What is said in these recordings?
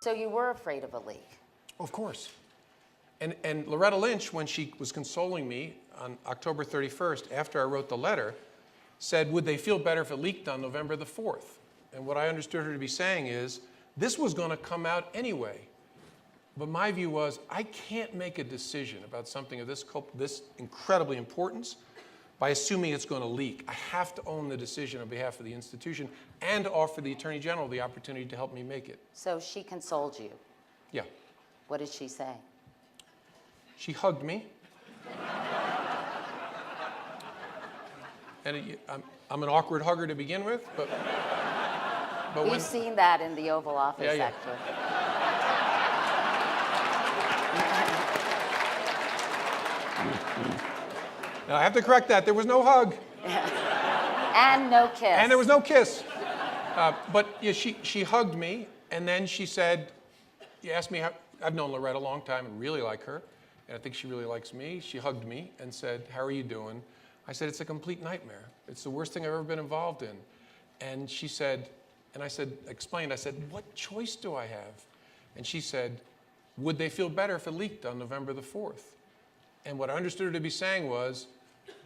So you were afraid of a leak? Of course. And Loretta Lynch, when she was consoling me on October 31st, after I wrote the letter, said, would they feel better if it leaked on November the 4th? And what I understood her to be saying is, this was going to come out anyway. But my view was, I can't make a decision about something of this incredibly importance by assuming it's going to leak. I have to own the decision on behalf of the institution and offer the Attorney General the opportunity to help me make it. So she consoled you. Yeah. What did she say? She hugged me. And I'm an awkward hugger to begin with, but We've seen that in the Oval Office, Yeah. actually. Now, I have to correct that. There was no hug. And no kiss. And there was no kiss. But yeah, she hugged me, and then she said, you asked me how, I've known Loretta a long time and really like her, and I think she really likes me. She hugged me and said, how are you doing? I said, it's a complete nightmare. It's the worst thing I've ever been involved in. And she said, and I said, explained, I said, what choice do I have? And she said, would they feel better if it leaked on November the 4th? And what I understood her to be saying was,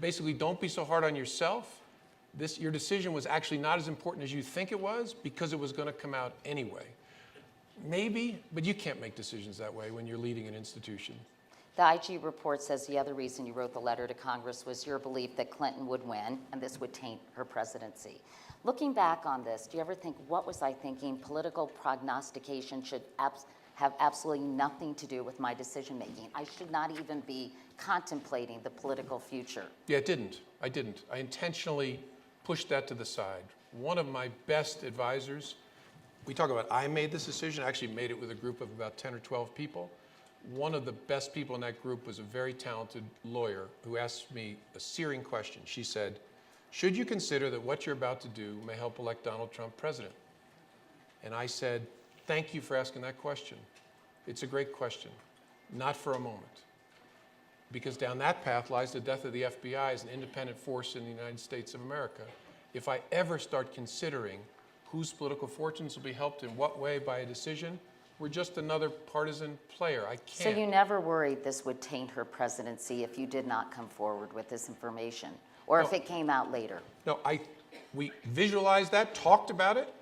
basically, don't be so hard on yourself. Your decision was actually not as important as you think it was because it was going to come out anyway. Maybe, but you can't make decisions that way when you're leading an institution. The IG report says the other reason you wrote the letter to Congress was your belief that Clinton would win, and this would taint her presidency. Looking back on this, do you ever think, what was I thinking? Political prognostication should have absolutely nothing to do with my decision-making. I should not even be contemplating the political future. Yeah, it didn't. I didn't. I intentionally pushed that to the side. One of my best advisors, we talk about I made this decision. I actually made it with a group of about 10 or 12 people. One of the best people in that group was a very talented lawyer who asked me a searing question. She said, should you consider that what you're about to do may help elect Donald Trump president? And I said, thank you for asking that question. It's a great question. Not for a moment. Because down that path lies the death of the FBI as an independent force in the United States of America. If I ever start considering whose political fortunes will be helped in what way by a decision, we're just another partisan player. I can't. So you never worried this would taint her presidency if you did not come forward with this information, or if it came out later? No, we visualized that, talked about it,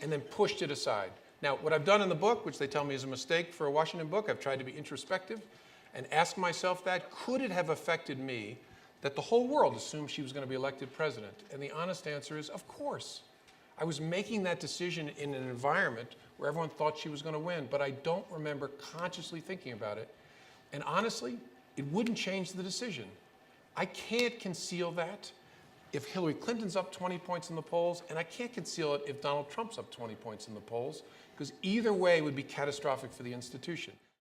and then pushed it aside. Now, what I've done in the book, which they tell me is a mistake for a Washington book, I've tried to be introspective and ask myself that, could it have affected me that the whole world assumed she was going to be elected president? And the honest answer is, of course. I was making that decision in an environment where everyone thought she was going to win, but I don't remember consciously thinking about it. And honestly, it wouldn't change the decision. I can't conceal that if Hillary Clinton's up 20 points in the polls, and I can't conceal it if Donald Trump's up 20 points in the polls, because either way would be catastrophic for the institution.